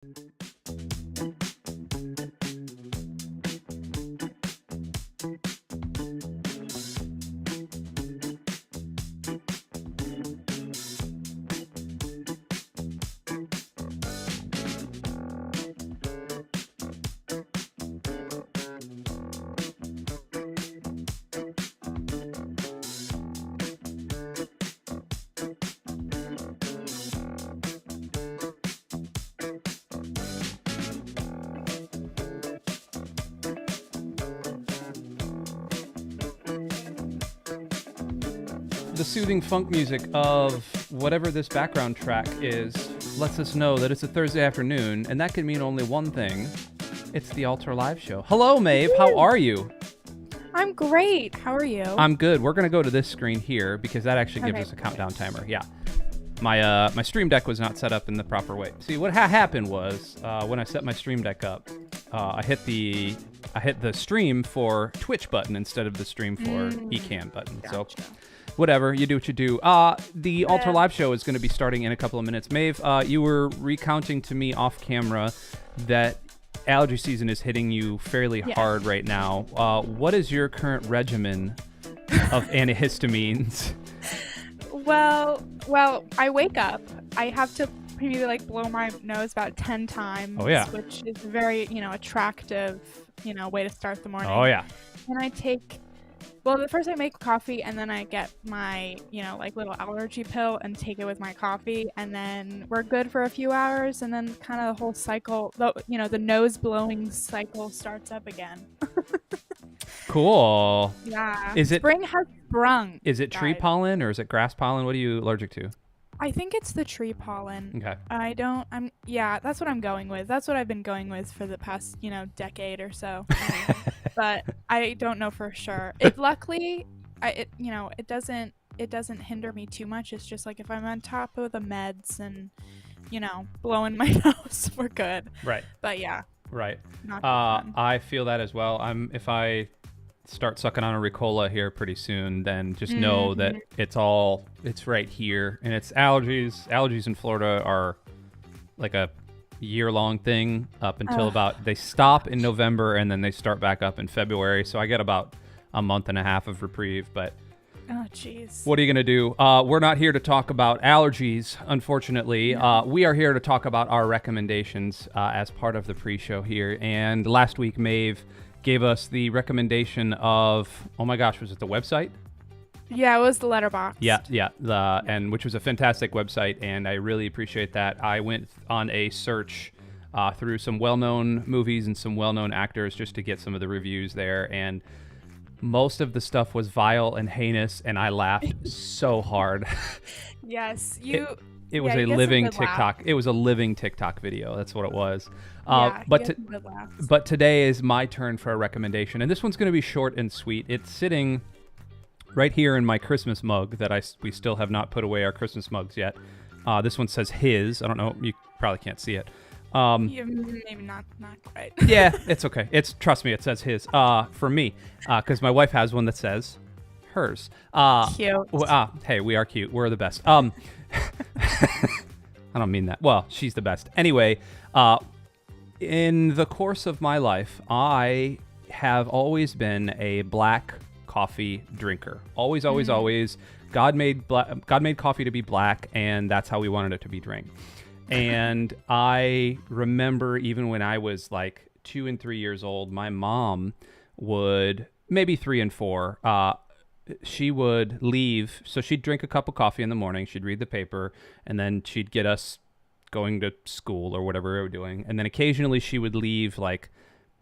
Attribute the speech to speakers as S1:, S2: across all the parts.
S1: The soothing funk music of whatever this background track is lets us know that it's a Thursday afternoon, and that can mean only one thing. It's the Alter Live Show. Hello, Maeve. How are you?
S2: I'm great. How are you?
S1: I'm good. We're going to go to this screen here because that actually gives us a countdown timer. Yeah. My Stream Deck was not set up in the proper way. See, what happened was when I set my Stream Deck up, I hit the stream for Twitch button instead of the stream for Ecamm button.
S2: Gotcha.
S1: So whatever, you do what you do. The Alter Live Show is going to be starting in a couple of minutes. Maeve, you were recounting to me off camera that allergy season is hitting you fairly hard right now. What is your current regimen of antihistamines?
S2: Well, I wake up. I have to maybe blow my nose about 10 times.
S1: Oh, yeah.
S2: Which is very, attractive, way to start the morning.
S1: Oh, yeah.
S2: And I take, first I make coffee, and then I get my, little allergy pill and take it with my coffee, and then we're good for a few hours, and then kind of the whole cycle, the nose blowing cycle starts up again.
S1: Cool.
S2: Yeah.
S1: Is it
S2: Spring has sprung.
S1: Is it tree pollen or is it grass pollen? What are you allergic to?
S2: I think it's the tree pollen.
S1: Okay.
S2: That's what I'm going with. That's what I've been going with for the past, decade or so. But I don't know for sure. Luckily, it doesn't hinder me too much. It's just if I'm on top of the meds and, blowing my nose, we're good.
S1: Right.
S2: But yeah.
S1: Right.
S2: Not fun.
S1: I feel that as well. If I start sucking on a Ricola here pretty soon, then just know that it's right here, and it's allergies in Florida are like a year-long thing up until they stop in November, and then they start back up in February, so I get about a month and a half of reprieve. But
S2: oh jeez,
S1: what are you gonna do? We're not here to talk about allergies, unfortunately. We are here to talk about our recommendations as part of the pre-show here. And last week Maeve gave us the recommendation of, oh my gosh, was it the website?
S2: Yeah, it was the Letterboxd.
S1: Yeah, and which was a fantastic website, and I really appreciate that. I went on a search through some well-known movies and some well-known actors just to get some of the reviews there, and most of the stuff was vile and heinous, and I laughed so hard.
S2: Yes,
S1: It was a living TikTok. Laugh. It was a living TikTok video. That's what it was. But today is my turn for a recommendation, and this one's going to be short and sweet. It's sitting right here in my Christmas mug that we still have not put away our Christmas mugs yet. This one says his. I don't know. You probably can't see it.
S2: Maybe not quite.
S1: Yeah, it's okay. Trust me, it says his. For me, because my wife has one that says hers.
S2: Cute.
S1: Hey, we are cute. We're the best. I don't mean that. Well, she's the best. Anyway, in the course of my life, I have always been a black coffee drinker. Always. God made coffee to be black, and that's how we wanted it to be drank. And I remember even when I was 2 and 3 years old, my mom would, maybe 3 and 4, she would leave. So she'd drink a cup of coffee in the morning. She'd read the paper, and then she'd get us going to school or whatever we were doing. And then occasionally she would leave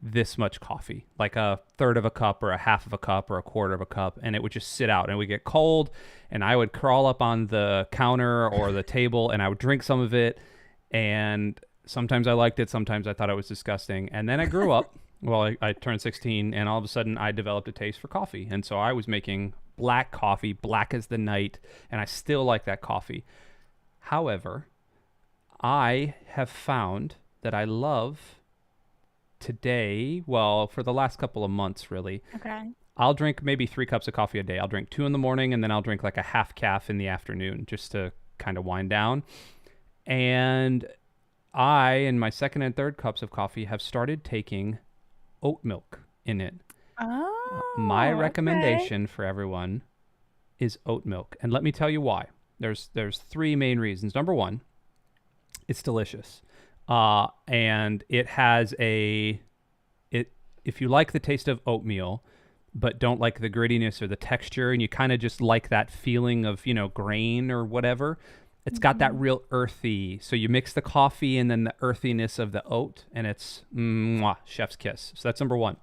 S1: this much coffee, like a third of a cup or a half of a cup or a quarter of a cup. And it would just sit out and it would get cold. And I would crawl up on the counter or the table and I would drink some of it. And sometimes I liked it. Sometimes I thought it was disgusting. And then I grew up. Well, I turned 16, and all of a sudden I developed a taste for coffee. And so I was making black coffee, black as the night, and I still like that coffee. However, I have found that I love today, for the last couple of months, really.
S2: Okay.
S1: I'll drink maybe 3 cups of coffee a day. I'll drink 2 in the morning, and then I'll drink a half calf in the afternoon just to kind of wind down. And I, in my second and third cups of coffee, have started taking oat milk in it. My
S2: Oh, okay.
S1: recommendation for everyone is oat milk, and let me tell you why. There's three main reasons. Number one, it's delicious, and it has a it. If you like the taste of oatmeal, but don't like the grittiness or the texture, and you kind of just like that feeling of grain or whatever, it's got that
S2: Hmm.
S1: real earthy. So you mix the coffee and then the earthiness of the oat, and it's mwah, chef's kiss. So that's number one.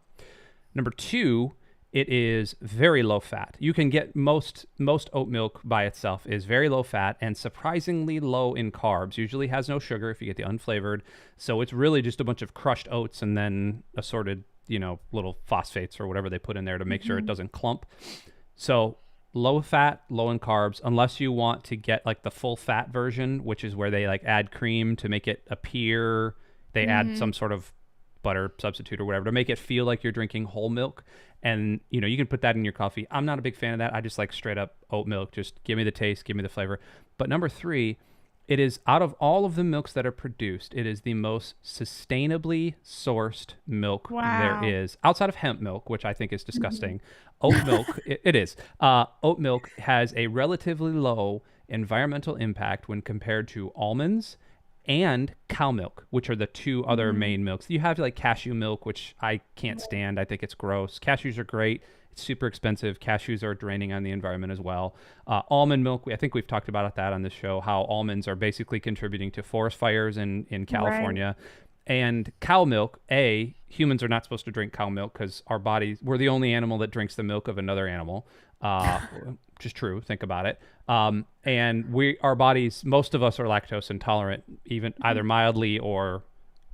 S1: Number two, it is very low fat. You can get most oat milk by itself is very low fat and surprisingly low in carbs. Usually has no sugar if you get the unflavored. So it's really just a bunch of crushed oats and then assorted, little phosphates or whatever they put in there to make sure it
S2: Hmm.
S1: doesn't clump. So low fat, low in carbs, unless you want to get like the full fat version, which is where they like add cream to make it appear. They add
S2: Hmm.
S1: some sort of butter substitute or whatever to make it feel like you're drinking whole milk. And you can put that in your coffee. I'm not a big fan of that. I just like straight up oat milk. Just give me the taste, give me the flavor. But number three, it is out of all of the milks that are produced, it is the most sustainably sourced milk there
S2: Wow.
S1: is, outside of hemp milk, which I think is
S2: Hmm.
S1: disgusting. Oat milk, it is. Oat milk has a relatively low environmental impact when compared to almonds and cow milk, which are the two other
S2: Hmm.
S1: main milks. You have like cashew milk, which I can't stand. I think it's gross. Cashews are great. It's super expensive. Cashews are draining on the environment as well. Almond milk, I think we've talked about that on this show, how almonds are basically contributing to forest fires in
S2: Right.
S1: California. And cow milk, humans are not supposed to drink cow milk because we're the only animal that drinks the milk of another animal. Uh, which is true. Think about it. And our bodies, most of us are lactose intolerant, even either
S2: Mhm.
S1: mildly or,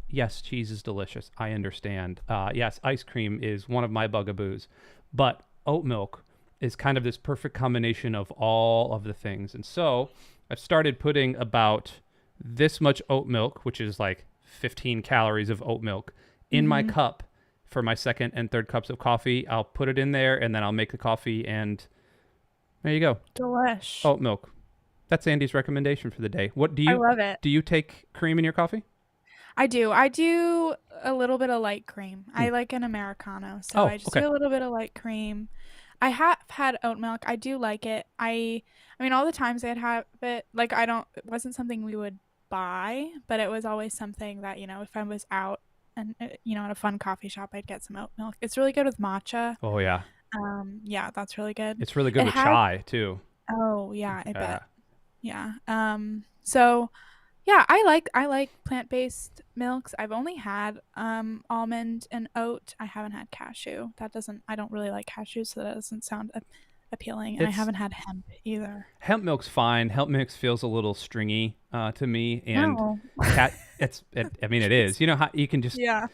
S1: yes, cheese is delicious. I understand. Yes, ice cream is one of my bugaboos, but oat milk is kind of this perfect combination of all of the things. And so I've started putting about this much oat milk, which is like 15 calories of oat milk, in my
S2: Hmm.
S1: cup for my second and third cups of coffee. I'll put it in there and then I'll make the coffee, and there you go.
S2: Delish.
S1: Oat milk. That's Andy's recommendation for the day. What do
S2: I
S1: you
S2: love it.
S1: do? You take cream in your coffee?
S2: I do. I do a little bit of light cream.
S1: Hmm.
S2: I like an Americano, so
S1: Oh,
S2: I just
S1: okay.
S2: do a little bit of light cream. I have had oat milk. I do like it. I mean all the times I'd have it, like I don't it wasn't something we would buy, but it was always something that, if I was out and at a fun coffee shop, I'd get some oat milk. It's really good with matcha.
S1: Oh yeah,
S2: Yeah, that's really good.
S1: it's really good
S2: It
S1: with
S2: has
S1: chai too.
S2: Oh, yeah, I
S1: Yeah,
S2: bet. Yeah. So yeah, I like plant-based milks. I've only had almond and oat. I haven't had cashew. I don't really like cashews, so that doesn't sound appealing. And I
S1: it's
S2: haven't had hemp either.
S1: hemp milk's fine. Hemp milk feels a little stringy to me, and
S2: No.
S1: I mean, it is. You know how you can just
S2: Yeah.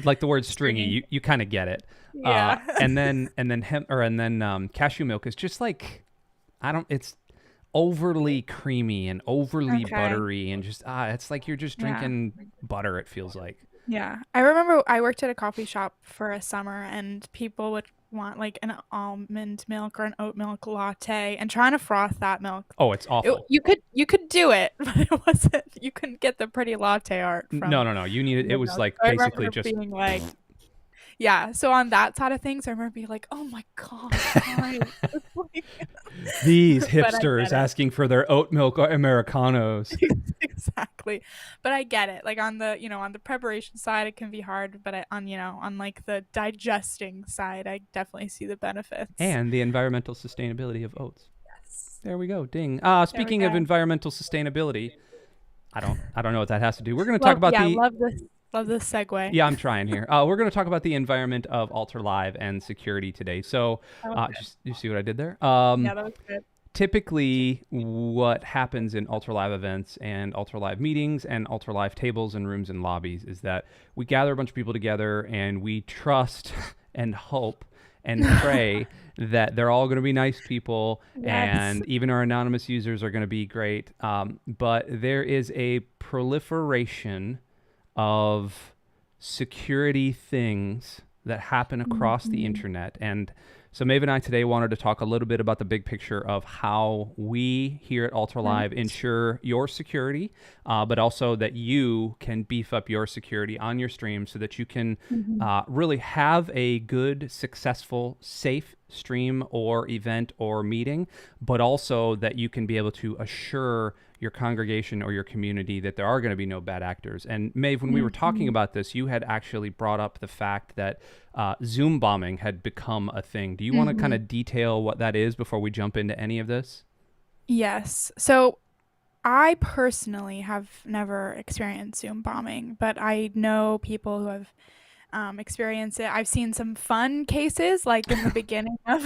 S1: like the word stringy.
S2: Stringy.
S1: You kind of get it.
S2: Yeah.
S1: And then cashew milk is just like I don't. It's overly creamy and overly
S2: Okay.
S1: buttery and just it's like you're just
S2: Yeah.
S1: drinking butter. It feels like.
S2: Yeah. I remember I worked at a coffee shop for a summer and people would want like an almond milk or an oat milk latte and trying to froth that milk.
S1: Oh, it's awful.
S2: You could do it, but it wasn't you couldn't get the pretty latte art
S1: No,
S2: from
S1: no, no. You need it. It
S2: the
S1: was
S2: milk.
S1: like
S2: So I
S1: basically
S2: remember
S1: just
S2: being like, yeah, so on that side of things, I remember being like, "Oh my god, guys." It's like
S1: these
S2: but I
S1: hipsters
S2: get it.
S1: asking for their oat milk Americanos.
S2: Exactly. But I get it. Like on the preparation side, it can be hard, but on like the digesting side, I definitely see the benefits.
S1: And the environmental sustainability of oats.
S2: Yes.
S1: There we go. Ding.
S2: There we
S1: Speaking of
S2: go.
S1: environmental sustainability, I don't know what that has to do. We're going to talk about the.
S2: Love this segue.
S1: Yeah, I'm trying here. We're going to talk about the environment of Alter Live and security today. So,
S2: That was good.
S1: just you see what I did there?
S2: Yeah, that was good.
S1: Typically, what happens in Ultra Live events and Ultra Live meetings and Ultra Live tables and rooms and lobbies is that we gather a bunch of people together and we trust and hope and pray that they're all going to be nice people,
S2: Yes.
S1: and even our anonymous users are going to be great. But there is a proliferation of security things that happen across the
S2: Mhm.
S1: internet, and So Maeve and I today wanted to talk a little bit about the big picture of how we here at Altar Live
S2: Right.
S1: ensure your security, but also that you can beef up your security on your stream so that you can
S2: Mhm.
S1: really have a good, successful, safe stream or event or meeting, but also that you can be able to assure your congregation or your community that there are going to be no bad actors. And Maeve, when we were talking
S2: Mhm.
S1: about this, you had actually brought up the fact that Zoom bombing had become a thing. Do you want to kind
S2: Mhm.
S1: of detail what that is before we jump into any of this?
S2: Yes. So I personally have never experienced Zoom bombing, but I know people who have experience it. I've seen some fun cases like in the beginning of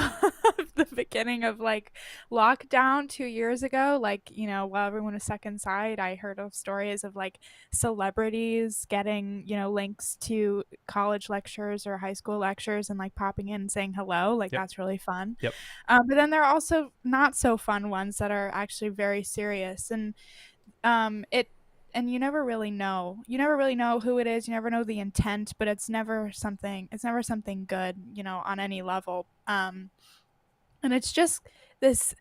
S2: the beginning of like lockdown 2 years ago. Like, while everyone was stuck inside, I heard of stories of like celebrities getting, links to college lectures or high school lectures and like popping in and saying hello. Like
S1: Yep.
S2: that's really fun.
S1: Yep.
S2: But then there are also not so fun ones that are actually very serious. It and you never really know. You never really know who it is. You never know the intent, but it's never something good, on any level. And it's just this,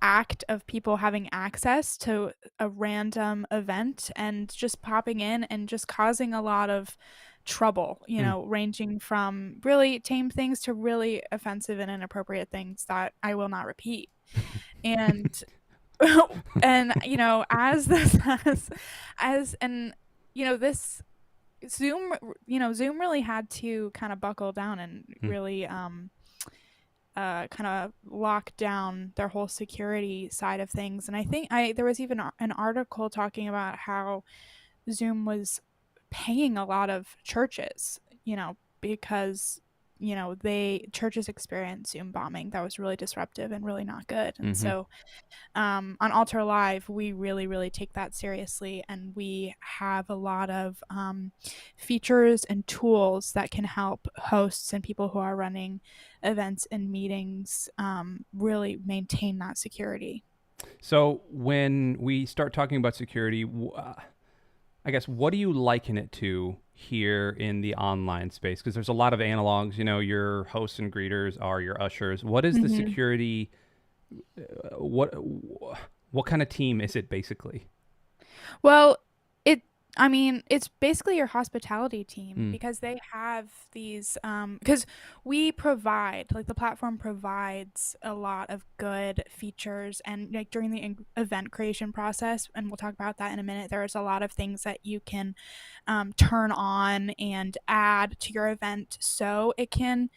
S2: act of people having access to a random event and just popping in and just causing a lot of trouble,
S1: Mm.
S2: ranging from really tame things to really offensive and inappropriate things that I will not repeat. And and as this as and this Zoom really had to kind of buckle down and
S1: Mm.
S2: really kind of lock down their whole security side of things. And I think I there was even an article talking about how Zoom was paying a lot of churches, because they churches experienced Zoom bombing that was really disruptive and really not good. And
S1: Mm-hmm.
S2: so on Altar Live, we really, really take that seriously, and we have a lot of features and tools that can help hosts and people who are running events and meetings really maintain that security.
S1: So when we start talking about security, I guess what do you liken it to here in the online space? Because there's a lot of analogs. Your hosts and greeters are your ushers. What is the
S2: Hmm.
S1: security? What what kind of team is it basically?
S2: Well, it I mean, it's basically your hospitality team
S1: Mm.
S2: because they have these because we provide, like the platform provides a lot of good features, and like during the event creation process, and we'll talk about that in a minute, there's a lot of things that you can turn on and add to your event so it can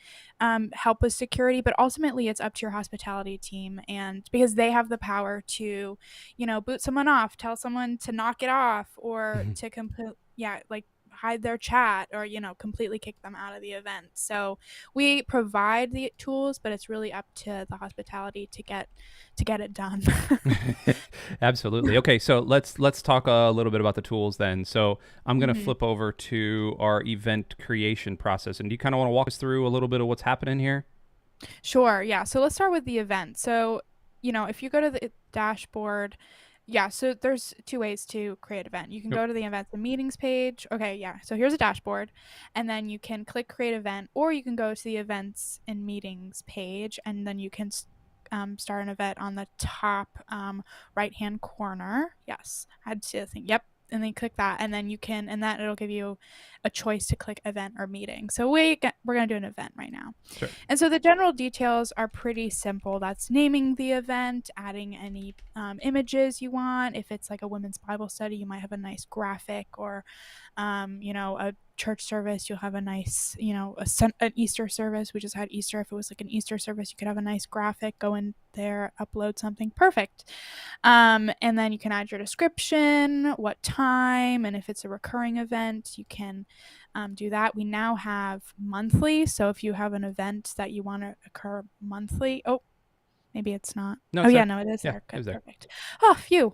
S2: help with security, but ultimately it's up to your hospitality team, and because they have the power to boot someone off, tell someone to knock it off, or to like hide their chat, or completely kick them out of the event. So we provide the tools, but it's really up to the hospitality to get it done.
S1: Absolutely. Okay, so let's talk a little bit about the tools then. So I'm gonna
S2: Mhm.
S1: flip over to our event creation process, and do you kind of want to walk us through a little bit of what's happening here?
S2: Sure. Yeah. So let's start with the event. So, if you go to the dashboard, yeah, so there's two ways to create an event. You can
S1: Yep.
S2: go to the events and meetings page. Okay, yeah. So here's a dashboard, and then you can click create event, or you can go to the events and meetings page, and then you can start an event on the top right hand corner. Yes, I had to see the thing. Yep. And then click that, and then and then it'll give you a choice to click event or meeting. So we're going to do an event right now.
S1: Sure.
S2: And so the general details are pretty simple. That's naming the event, adding any images you want. If it's like a women's Bible study, you might have a nice graphic, or, a church service, you'll have a nice, an Easter service. We just had Easter. If it was like an Easter service, you could have a nice graphic, go in there, upload something. Perfect. And then you can add your description, what time, and if it's a recurring event, you can do that. We now have monthly. So if you have an event that you want to occur monthly, oh, maybe it's not.
S1: No,
S2: Oh,
S1: it's
S2: yeah,
S1: there.
S2: no, it is
S1: Yeah,
S2: there.
S1: it
S2: Good,
S1: was there.
S2: perfect. Oh, phew.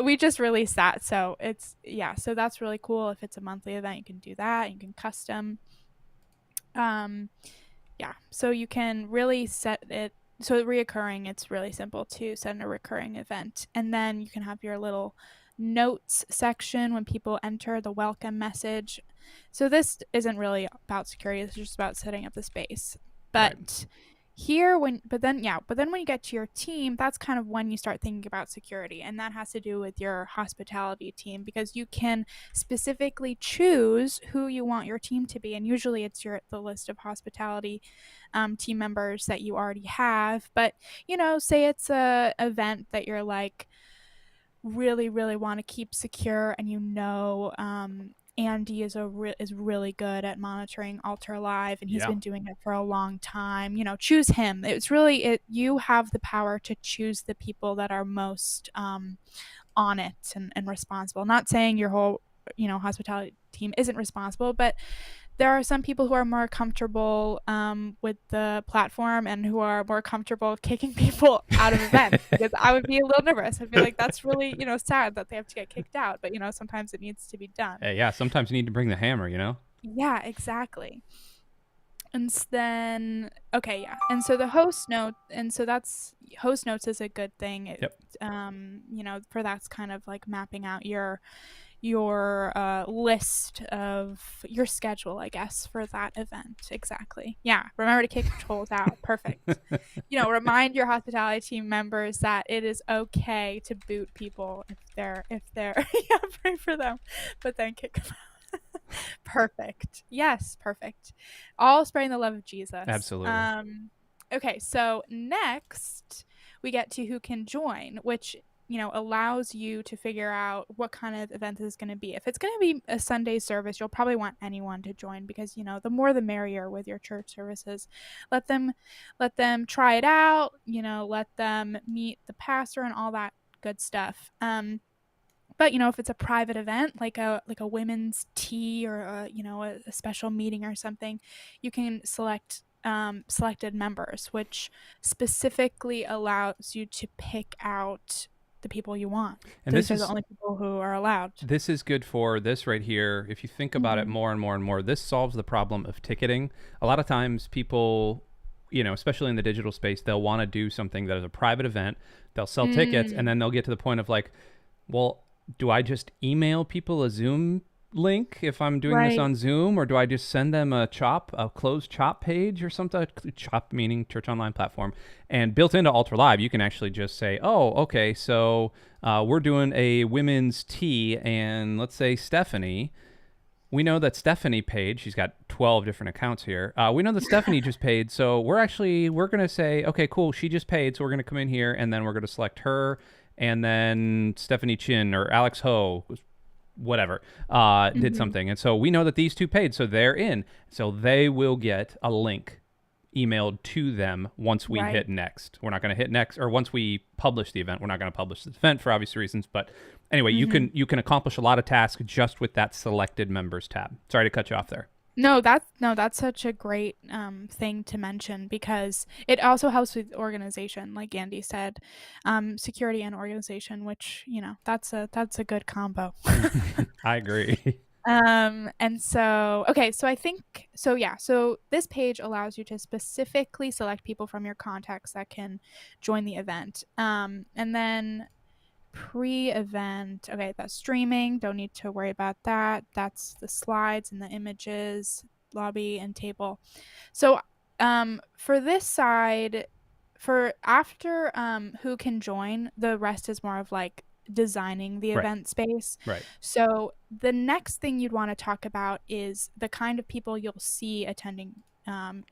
S2: We just released that. So yeah, so that's really cool. If it's a monthly event, you can do that. You can custom. Um, yeah, so you can really set it. So reoccurring, it's really simple to set a recurring event. And then you can have your little notes section when people enter the welcome message. So this isn't really about security. This is just about setting up the space.
S1: Right.
S2: But but then when you get to your team, that's kind of when you start thinking about security, and that has to do with your hospitality team, because you can specifically choose who you want your team to be, and usually it's the list of hospitality team members that you already have. But say it's a event that you're like really really want to keep secure, and Andy is really good at monitoring Alter Live, and he's
S1: Yeah.
S2: been doing it for a long time. Choose him. It's really you have the power to choose the people that are most on it and responsible. Not saying your whole hospitality team isn't responsible, but there are some people who are more comfortable with the platform and who are more comfortable kicking people out of events, because I would be a little nervous. I'd be like, that's really, sad that they have to get kicked out. But, sometimes it needs to be done.
S1: Yeah, sometimes you need to bring the hammer,
S2: Yeah, exactly. And then, okay, yeah. And so the host note, and so host notes is a good thing.
S1: Yep.
S2: For that's kind of like mapping out your list of your schedule, I guess, for that event. Exactly. Yeah. Remember to kick trolls out. Perfect. Remind your hospitality team members that it is okay to boot people if they're yeah, pray for them, but then kick them out. Perfect. Yes, perfect. All spreading the love of Jesus.
S1: Absolutely.
S2: Okay, so next we get to who can join, which allows you to figure out what kind of event this is going to be. If it's going to be a Sunday service, you'll probably want anyone to join, because the more the merrier with your church services. Let them try it out, let them meet the pastor and all that good stuff. But if it's a private event, like a women's tea, or a special meeting or something, you can select selected members, which specifically allows you to pick out the people you want.
S1: And
S2: Those are the only people who are allowed.
S1: This is good for this right here. If you think about it more and more and more, this solves the problem of ticketing. A lot of times people, especially in the digital space, they'll want to do something that is a private event. They'll sell tickets, and then they'll get to the point of like, well, do I just email people a Zoom link if I'm doing this on Zoom, or do I just send them a closed chop page or something? Chop meaning church online platform. And built into Alter Live, you can actually just say, oh, okay, so we're doing a women's tea, and let's say Stephanie. We know that Stephanie paid. She's got 12 different accounts here. We know that Stephanie just paid, so we're going to say, okay, cool, she just paid, so we're going to come in here, and then we're going to select her, and then Stephanie Chin or Alex Ho, whatever, did something. And so we know that these two paid, so they're in. So they will get a link emailed to them once we hit next. We're not going to hit next, or once we publish the event. We're not going to publish the event for obvious reasons. But anyway, you can accomplish a lot of tasks just with that selected members tab. Sorry to cut you off there.
S2: No, that's such a great thing to mention, because it also helps with organization, like Andy said, security and organization, which that's a good combo.
S1: I agree.
S2: And so okay, so I think so this page allows you to specifically select people from your contacts that can join the event, and then pre-event, okay, that's streaming, don't need to worry about that. That's the slides and the images, lobby and table. So for this side, for after who can join, the rest is more of like designing the event space.
S1: Right.
S2: So the next thing you'd want to talk about is the kind of people you'll see attending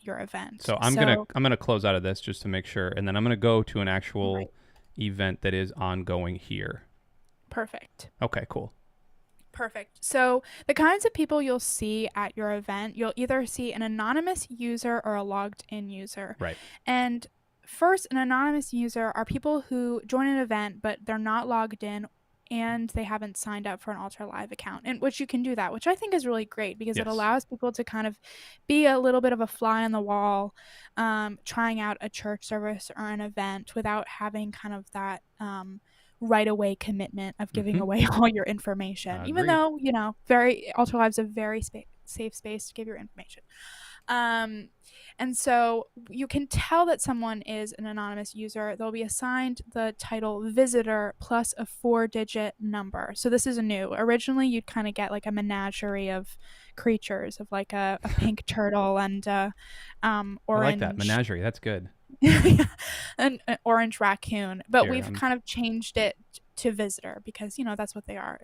S2: your event.
S1: So I'm gonna close out of this just to make sure, and then I'm gonna go to an actual event that is ongoing here.
S2: Perfect.
S1: Okay, cool.
S2: Perfect. So the kinds of people you'll see at your event, you'll either see an anonymous user or a logged in user.
S1: Right.
S2: And first, an anonymous user are people who join an event, but they're not logged in and they haven't signed up for an Alter Live account, and which you can do that, which I think is really great, because it allows people to kind of be a little bit of a fly on the wall, trying out a church service or an event without having kind of that right away commitment of giving away all your information, even though Alter Live's a very safe space to give your information. Um, and so you can tell that someone is an anonymous user. They'll be assigned the title visitor plus a 4-digit number. So this is new. Originally, you'd kind of get like a menagerie of creatures, of like a pink turtle and
S1: I like that
S2: orange
S1: menagerie. That's good.
S2: an orange raccoon. But
S1: Here,
S2: we've kind of changed it to visitor because that's what they are.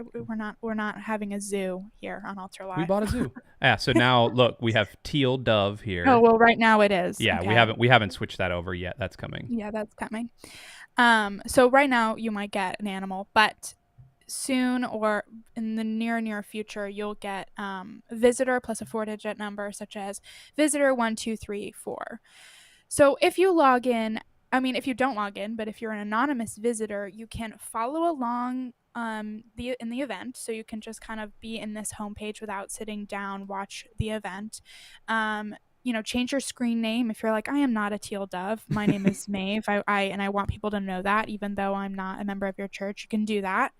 S2: We're not having a zoo here on Ultra
S1: we
S2: Live.
S1: bought a zoo. So now look, we have teal dove
S2: Oh
S1: here.
S2: well, right now it is.
S1: Yeah,
S2: Okay.
S1: we haven't switched that over yet. That's coming.
S2: Yeah, that's coming. So right now you might get an animal, but soon or in the near future, you'll get visitor plus a 4-digit number, such as visitor 1234. So if you log in, if you don't log in, but if you're an anonymous visitor, you can follow along in the event. So you can just kind of be in this homepage without sitting down, watch the event. Change your screen name if you're like, I am not a teal dove. My name is Maeve. I want people to know that, even though I'm not a member of your church. You can do that.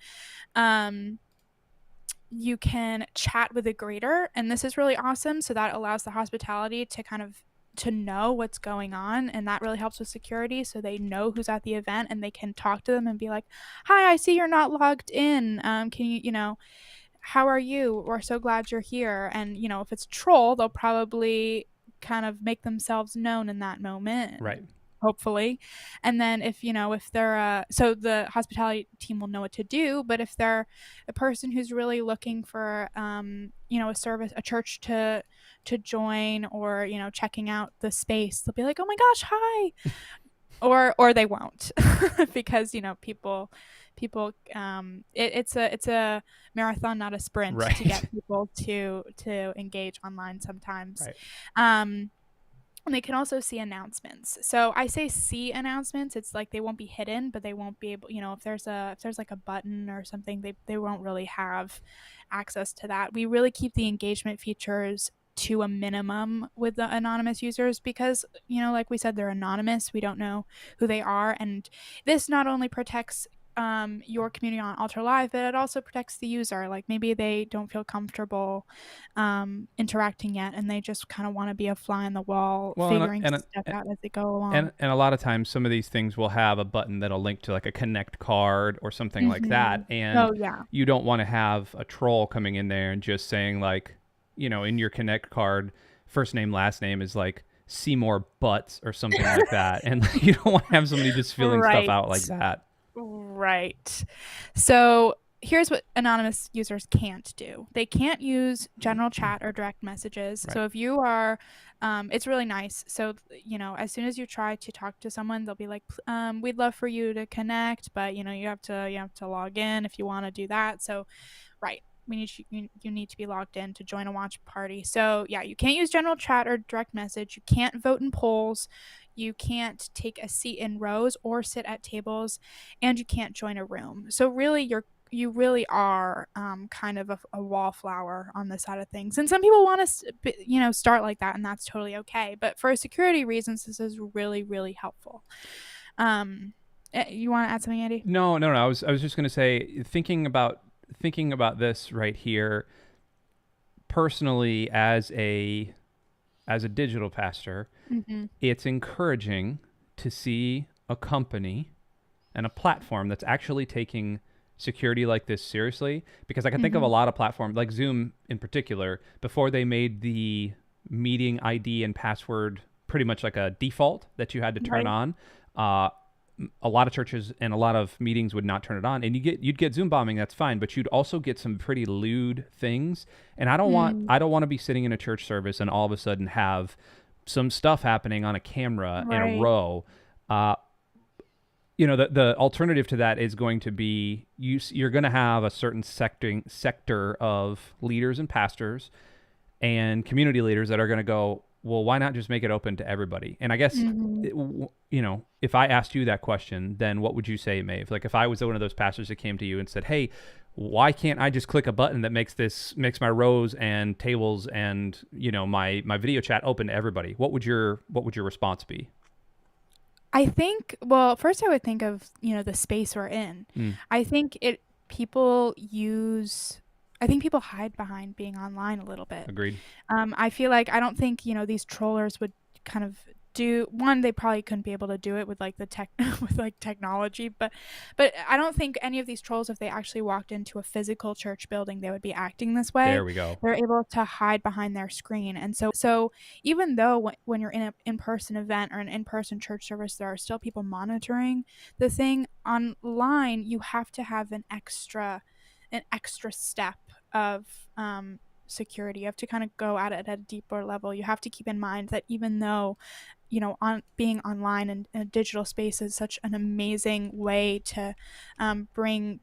S2: You can chat with a greeter, and this is really awesome. So that allows the hospitality to know what's going on, and that really helps with security, so they know who's at the event and they can talk to them and be like, hi, I see you're not logged in. Can you, how are you? We're so glad you're here. And if it's troll, they'll probably kind of make themselves known in that moment,
S1: Right.
S2: hopefully. And then if they're so the hospitality team will know what to do. But if they're a person who's really looking for a church to join, or checking out the space, they'll be like, oh my gosh, hi. or they won't because people it's a marathon, not a sprint,
S1: Right.
S2: to get people to engage online sometimes.
S1: Right.
S2: And they can also see announcements. So I say see announcements. It's like they won't be hidden, but they won't be able, if there's like a button or something, they won't really have access to that. We really keep the engagement features to a minimum with the anonymous users because, like we said, they're anonymous. We don't know who they are. And this not only protects your community on Ultra Live, but it also protects the user. Like maybe they don't feel comfortable interacting yet, and they just kind of want to be a fly on the wall, figuring stuff out as they go along.
S1: And a lot of times, some of these things will have a button that'll link to like a connect card or something like that. And you don't want to have a troll coming in there and just saying like, in your connect card, first name, last name is like Seymour Butts or something like that. And you don't want to have somebody just filling stuff out like that.
S2: Right. So here's what anonymous users can't do. They can't use general chat or direct messages. Right. So if you are, it's really nice. So, as soon as you try to talk to someone, they'll be like, we'd love for you to connect, but you have to log in if you want to do that. So, right. You need to be logged in to join a watch party. So yeah, you can't use general chat or direct message. You can't vote in polls. You can't take a seat in rows or sit at tables, and you can't join a room. So really, you really are kind of a wallflower on this side of things. And some people want to, start like that, and that's totally okay. But for security reasons, this is really, really helpful. You want to add something, Andy?
S1: No. I was just going to say, thinking about this right here, personally, as a digital pastor, it's encouraging to see a company and a platform that's actually taking security like this seriously, because I can think of a lot of platforms like Zoom in particular, before they made the meeting ID and password pretty much like a default that you had to turn on. A lot of churches and a lot of meetings would not turn it on, and you'd get Zoom bombing. That's fine, but you'd also get some pretty lewd things. And I don't want to be sitting in a church service and all of a sudden have some stuff happening on a camera in a row. The alternative to that is going to be you're going to have a certain sector of leaders and pastors and community leaders that are going to go, well, why not just make it open to everybody? And I guess, if I asked you that question, then what would you say, Maeve? Like if I was one of those pastors that came to you and said, hey, why can't I just click a button that makes my rows and tables and, my video chat open to everybody? What would your response be?
S2: I think, well, first I would think of, the space we're in. I think people use I think people hide behind being online a little bit.
S1: Agreed.
S2: I feel like I don't think, these trollers would kind of do one, they probably couldn't be able to do it with like the tech with like technology, but I don't think any of these trolls, if they actually walked into a physical church building, they would be acting this way.
S1: There we go.
S2: They're able to hide behind their screen. And so even though when you're in an in-person event or an in-person church service, there are still people monitoring the thing online, you have to have an extra step of security. You have to kind of go at it at a deeper level. You have to keep in mind that even though, on being online and in a digital space is such an amazing way to bring,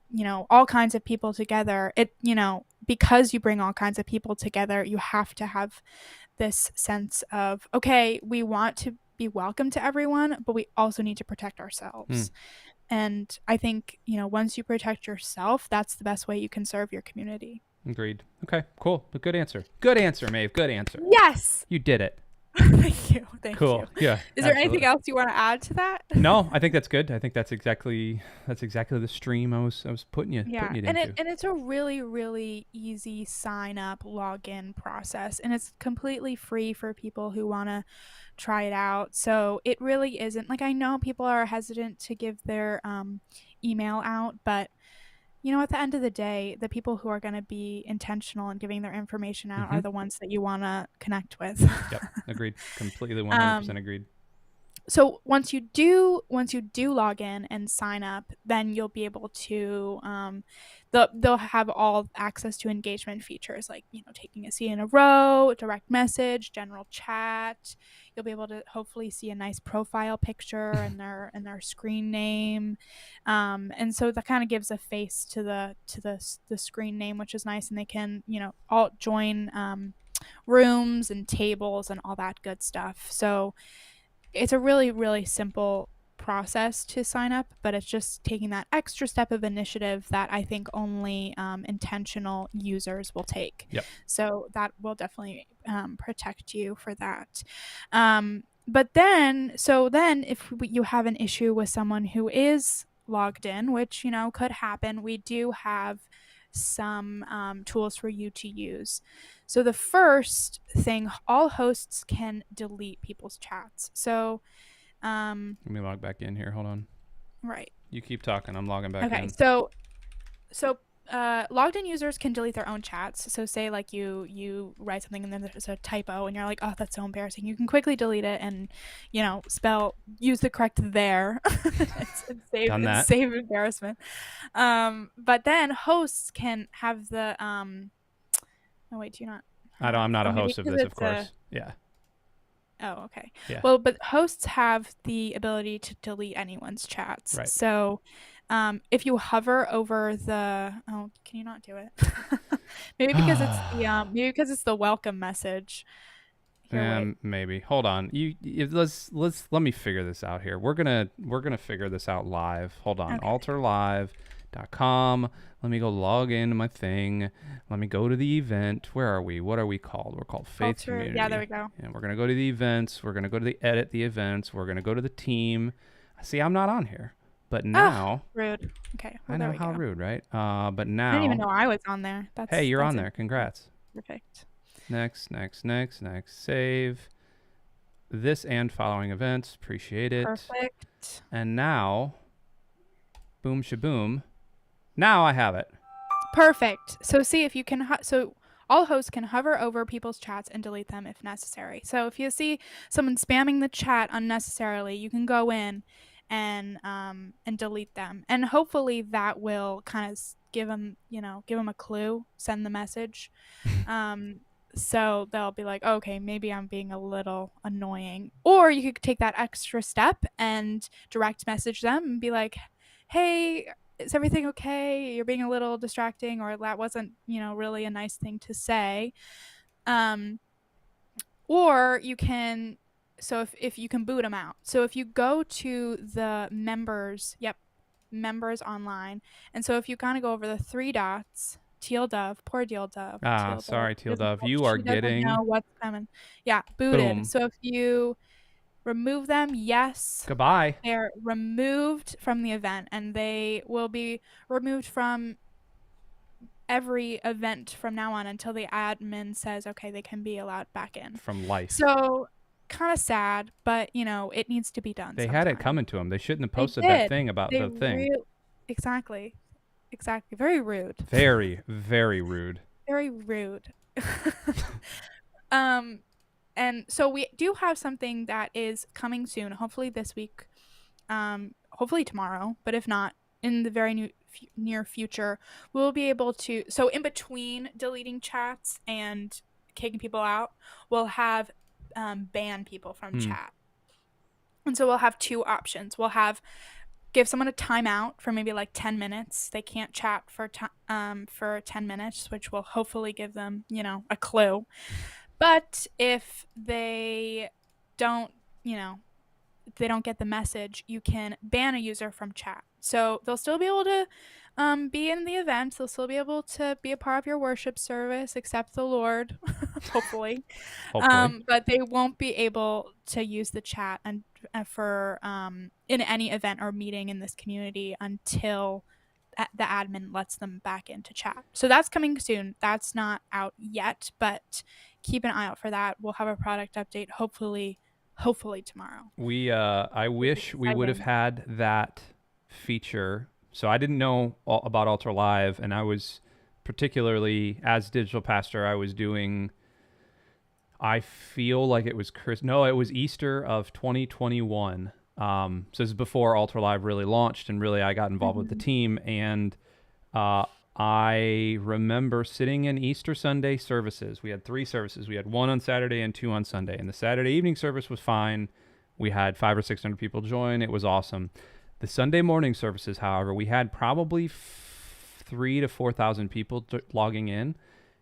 S2: all kinds of people together. Because you bring all kinds of people together, you have to have this sense of, okay, we want to be welcome to everyone, but we also need to protect ourselves. And I think, once you protect yourself, that's the best way you can serve your community.
S1: Agreed. Okay, cool. But good answer. Good answer, Maeve. Good answer.
S2: Yes.
S1: You did it.
S2: Thank you.
S1: Cool. Yeah.
S2: Is there anything else you want to add to that?
S1: No, I think that's good. I think that's exactly the stream I was putting you into.
S2: And it's a really, really easy sign up, login process, and it's completely free for people who want to try it out. So it really isn't like, I know people are hesitant to give their email out, but at the end of the day, the people who are going to be intentional in giving their information out are the ones that you want to connect with.
S1: Yep, agreed. Completely 100% agreed.
S2: So once you do log in and sign up, then you'll be able to they'll have all access to engagement features like taking a seat in a row, direct message, general chat. You'll be able to hopefully see a nice profile picture and their screen name, and so that kind of gives a face to the screen name, which is nice, and they can all join rooms and tables and all that good stuff. So it's a really, really simple process to sign up, but it's just taking that extra step of initiative that I think only intentional users will take.
S1: Yep.
S2: So that will definitely protect you for that. But then if you have an issue with someone who is logged in, which could happen, we do have some tools for you to use. So the first thing, all hosts can delete people's chats. So
S1: let me log back in here. Hold on.
S2: Right.
S1: You keep talking. I'm logging back in.
S2: Okay. So logged in users can delete their own chats. So say like you write something and then there's a typo and you're like, oh, that's so embarrassing. You can quickly delete it and use the correct there and save embarrassment. But then hosts can have the oh wait, do you not?
S1: I'm not a host of this, of course. Yeah.
S2: Oh, okay.
S1: Yeah.
S2: Well, but hosts have the ability to delete anyone's chats.
S1: Right.
S2: So if you hover over can you not do it? maybe because it's the welcome message. Here,
S1: maybe. Hold on. Let me figure this out here. We're gonna figure this out live. Hold on. Okay. alterlive.com. Let me go log into my thing. Let me go to the event. Where are we? What are we called? We're called Faith Community.
S2: Yeah, there we go.
S1: And we're gonna go to the events. We're gonna go to the edit the events. We're gonna go to the team. See, I'm not on here. But now,
S2: rude. Okay,
S1: well, I know how rude, right? But now,
S2: I didn't even know I was on there.
S1: Hey, you're on there. Congrats.
S2: Perfect.
S1: Next. Save this and following events. Appreciate it.
S2: Perfect.
S1: And now, boom shaboom. Now I have it.
S2: Perfect. So see if you can. So all hosts can hover over people's chats and delete them if necessary. So if you see someone spamming the chat unnecessarily, you can go in and delete them, and hopefully that will kind of give them a clue, send the message, so they'll be like, okay, maybe I'm being a little annoying. Or you could take that extra step and direct message them and be like, hey, is everything okay? You're being a little distracting, or that wasn't really a nice thing to say. Or you can if you can boot them out. So if you go to the members online, and so if you kind of go over the three dots, Teal Dove, poor Teal Dove.
S1: Sorry, Teal Dove, you are getting.
S2: Know what's coming. Yeah, booted.
S1: Boom.
S2: So if you remove them, yes.
S1: Goodbye.
S2: They're removed from the event, and they will be removed from every event from now on until the admin says, okay, they can be allowed back in.
S1: From life.
S2: So kind of sad, but it needs to be done
S1: They had it
S2: sometime.
S1: coming to them. They shouldn't have
S2: They
S1: posted that
S2: did.
S1: thing about
S2: They
S1: the thing.
S2: exactly. Very rude.
S1: Very, very rude.
S2: Very rude. And so we do have something that is coming soon, hopefully this week, hopefully tomorrow, but if not, in the very near future, we'll be able to, so in between deleting chats and kicking people out, we'll have ban people from chat. And so we'll have two options. We'll have give someone a timeout for maybe like 10 minutes. They can't chat for 10 minutes, which will hopefully give them, a clue. But if they don't, if they don't get the message, you can ban a user from chat. So they'll still be able to be in the event. They'll still be able to be a part of your worship service, accept the Lord, hopefully. But they won't be able to use the chat and for in any event or meeting in this community until the admin lets them back into chat. So that's coming soon. That's not out yet, but keep an eye out for that. We'll have a product update hopefully tomorrow.
S1: I wish we would have had that feature. So I didn't know about Altar Live, and I was particularly, as digital pastor, I was doing, I feel like it was it was Easter of 2021. So this is before Altar Live really launched, and really I got involved with the team. And I remember sitting in Easter Sunday services. We had 3 services. We had 1 on Saturday and 2 on Sunday. And the Saturday evening service was fine. We had 500 or 600 people join. It was awesome. The Sunday morning services, however, we had probably 3,000 to 4,000 people logging in.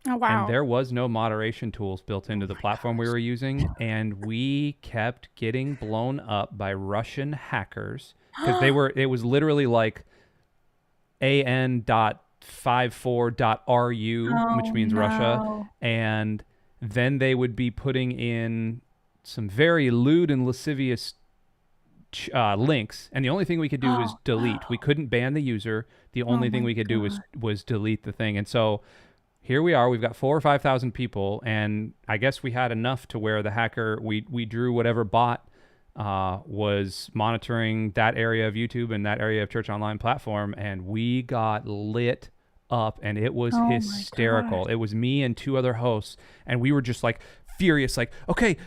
S2: Oh, wow.
S1: And there was no moderation tools built into the platform we were using. And we kept getting blown up by Russian hackers. Because it was literally like an.54.ru, which means Russia. And then they would be putting in some very lewd and lascivious links, and the only thing we could do was delete. We couldn't ban the user. The only thing we could do was delete the thing. And so here we are. We've got 4,000 or 5,000 people, and I guess we had enough to where the hacker, we drew whatever bot was monitoring that area of YouTube and that area of Church Online platform, and we got lit up, and it was hysterical. It was me and 2 other hosts, and we were just like furious, like, okay,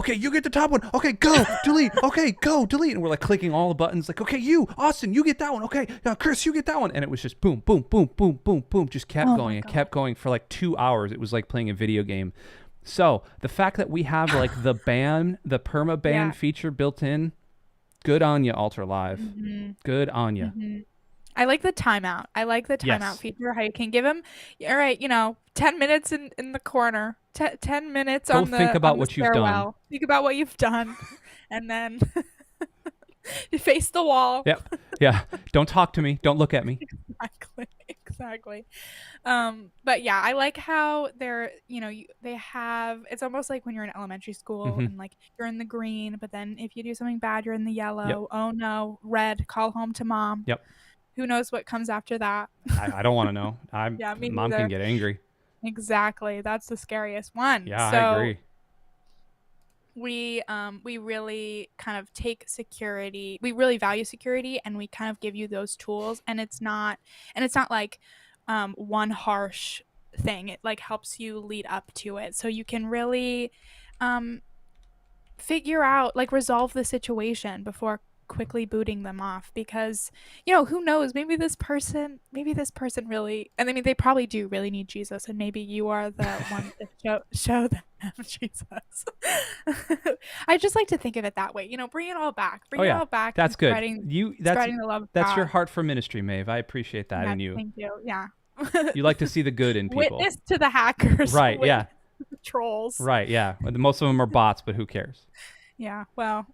S1: you get the top one, okay, go delete, okay, go delete, and we're like clicking all the buttons, like, okay, you Austin, you get that one, okay, Chris, you get that one, and it was just boom, boom, boom, boom, boom, boom, just kept going and kept going for like 2 hours. It was like playing a video game. So the fact that we have like the perma ban feature built in, good on you, Altar Live. Good on you.
S2: I like the timeout. I like the timeout feature. How you can give them, all right, 10 minutes in the corner, 10 minutes on the
S1: think about
S2: on the
S1: what you've done.
S2: Think about what you've done, and then you face the wall.
S1: Yep. Yeah. Don't talk to me. Don't look at me.
S2: Exactly. But yeah, I like how they're, they have, it's almost like when you're in elementary school and like you're in the green, but then if you do something bad, you're in the yellow. Yep. Oh no, red, call home to mom.
S1: Yep.
S2: Who knows what comes after that?
S1: I don't want to know. Mom can get angry.
S2: Exactly. That's the scariest one.
S1: Yeah, I agree.
S2: We really kind of take security. We really value security, and we kind of give you those tools. And it's not like one harsh thing. It like helps you lead up to it, so you can really figure out, like, resolve the situation before quickly booting them off, because who knows, maybe this person really, and I mean, they probably do really need Jesus, and maybe you are the one to show them Jesus. I just like to think of it that way, bring it all back, it all back.
S1: That's good.
S2: Spreading the love of
S1: that's
S2: God.
S1: your heart for ministry, Maeve. I appreciate that in you.
S2: Thank you. Yeah.
S1: You like to see the good in people.
S2: Witness to the hackers,
S1: right? Yeah.
S2: The trolls,
S1: right? Yeah. Most of them are bots, but who cares?
S2: Yeah, well.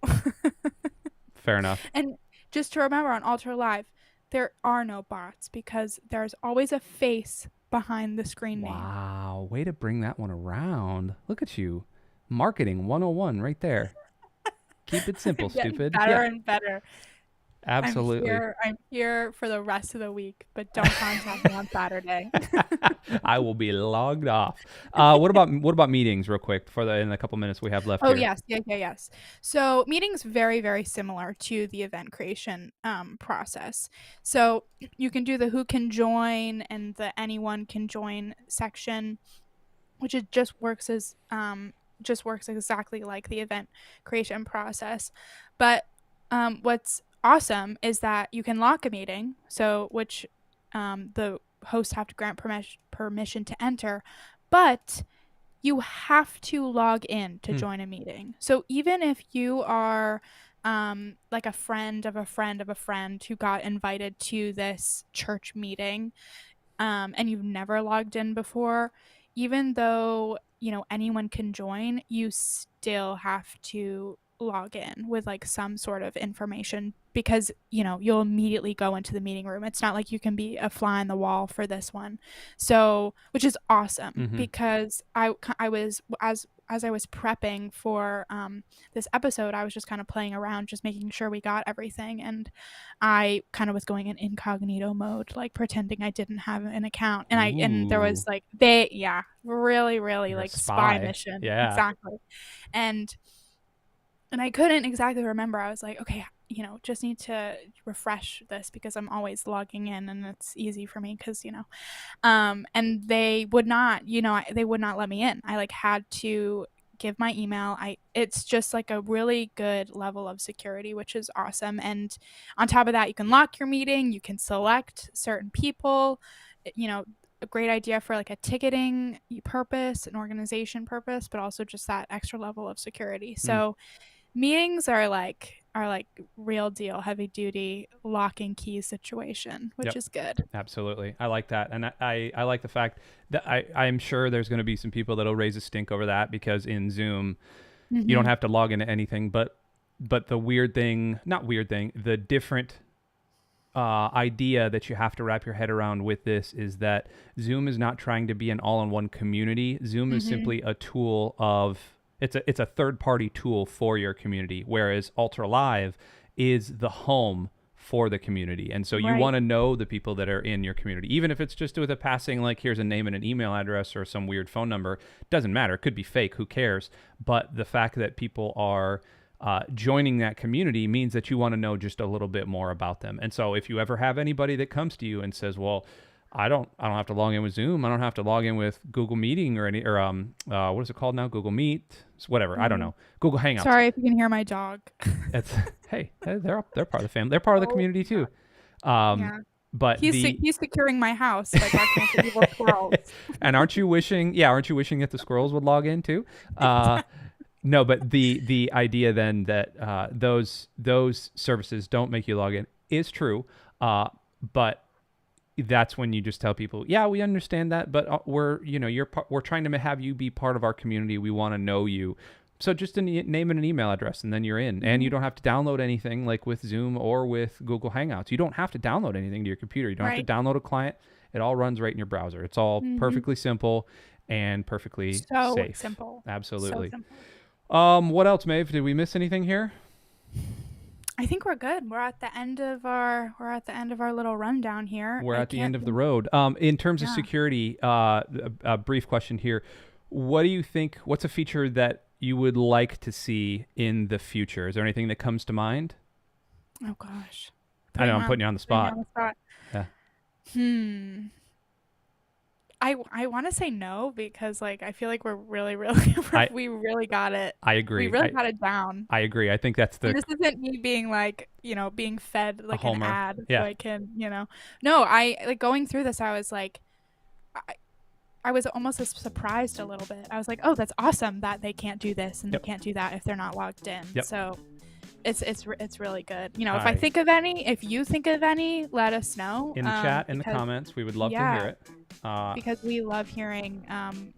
S1: Fair enough.
S2: And just to remember, on Altar Live, there are no bots, because there's always a face behind the screen name.
S1: Wow, way to bring that one around. Look at you. Marketing 101 right there. Keep it simple, stupid.
S2: Better and better.
S1: Absolutely.
S2: I'm here for the rest of the week, but don't contact me on Saturday.
S1: I will be logged off. What about meetings, real quick, for in the couple minutes we have left
S2: Oh,
S1: here?
S2: yes. Yes. So meetings very, very similar to the event creation process. So you can do the who can join and the anyone can join section, which it just works exactly like the event creation process. But what's awesome is that you can lock a meeting, so which the hosts have to grant permission to enter, but you have to log in to join a meeting. So even if you are like a friend of a friend of a friend who got invited to this church meeting, and you've never logged in before, even though, anyone can join, you still have to log in with like some sort of information because, you'll immediately go into the meeting room. It's not like you can be a fly on the wall for this one. So, which is awesome because I was, as I was prepping for this episode, I was just kind of playing around, just making sure we got everything. And I kind of was going in incognito mode, like pretending I didn't have an account. And there was like really, really
S1: You're a
S2: like spy
S1: spy.
S2: mission.
S1: Yeah.
S2: Exactly. And I couldn't exactly remember. I was like, okay, just need to refresh this because I'm always logging in and it's easy for me because, and they would not, they would not let me in. I like had to give my email. It's just like a really good level of security, which is awesome. And on top of that, you can lock your meeting, you can select certain people, a great idea for like a ticketing purpose, an organization purpose, but also just that extra level of security. So meetings are like real deal heavy duty lock and key situation, which is good.
S1: Absolutely. I like that. And I like the fact that I'm sure there's going to be some people that'll raise a stink over that because in Zoom, you don't have to log into anything. But the the different idea that you have to wrap your head around with this is that Zoom is not trying to be an all-in-one community. Zoom is simply a tool of, it's a third-party tool for your community, whereas Ultra Live is the home for the community. And so you want to know the people that are in your community, even if it's just with a passing, like here's a name and an email address or some weird phone number. Doesn't matter. It could be fake. Who cares? But the fact that people are joining that community means that you want to know just a little bit more about them. And so if you ever have anybody that comes to you and says, well, I don't have to log in with Zoom. I don't have to log in with Google Meeting or what is it called now? Google Meet, whatever. I don't know. Google Hangouts.
S2: Sorry if you can hear my dog.
S1: Hey, they're part of the family. They're part of the community too. But
S2: he's securing my house by talking to evil squirrels.
S1: And aren't you wishing that the squirrels would log in too? No, but the idea then that those services don't make you log in is true. But that's when you just tell people, yeah, we understand that, but we're trying to have you be part of our community. We want to know you. So just a name and an email address, and then you're in. And you don't have to download anything like with Zoom or with Google Hangouts. You don't have to download anything to your computer. You don't have to download a client. It all runs right in your browser. It's all perfectly simple and perfectly safe.
S2: Simple.
S1: Absolutely.
S2: So simple.
S1: What else, Maeve? Did we miss anything here?
S2: I think we're good. We're at the end of our little rundown here.
S1: We're at the end of the road. In terms of security, a brief question here. What do you think? What's a feature that you would like to see in the future? Is there anything that comes to mind?
S2: Oh gosh.
S1: I know I'm putting you on the spot. Yeah.
S2: I want to say no because like I feel like we're really we really got it.
S1: I agree.
S2: We really got it down.
S1: I agree. I think that's
S2: this isn't me being like, being fed like an ad
S1: yeah.
S2: so I can, No, I like going through this, I was like I was almost surprised a little bit. I was like, oh, that's awesome that they can't do this and they can't do that if they're not logged in. So it's really good. If you think of any, let us know
S1: in the chat, in the comments. We would love to hear it
S2: because we love hearing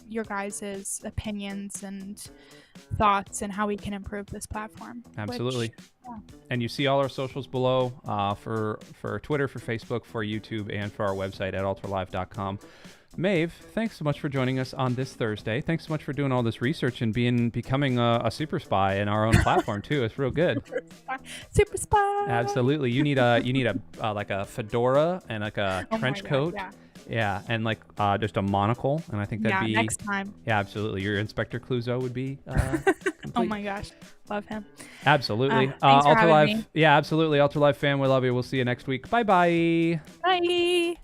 S2: your guys' opinions and thoughts and how we can improve this platform.
S1: Absolutely.
S2: Yeah.
S1: And you see all our socials below for Twitter, for Facebook, for YouTube, and for our website at alterlive.com. Maeve, thanks so much for joining us on this Thursday. Thanks so much for doing all this research and becoming a super spy in our own platform too. It's real good.
S2: Super spy.
S1: Absolutely. You need a like a fedora and like a trench coat.
S2: Yeah.
S1: Yeah, and like just a monocle, and I think that'd be
S2: next time.
S1: Yeah, absolutely. Your Inspector Clouseau would be complete.
S2: Oh my gosh, love him.
S1: Absolutely.
S2: Thanks for having
S1: Live.
S2: me.
S1: Yeah, absolutely. Ultra Live fam, we love you. We'll see you next week. Bye-bye.
S2: Bye.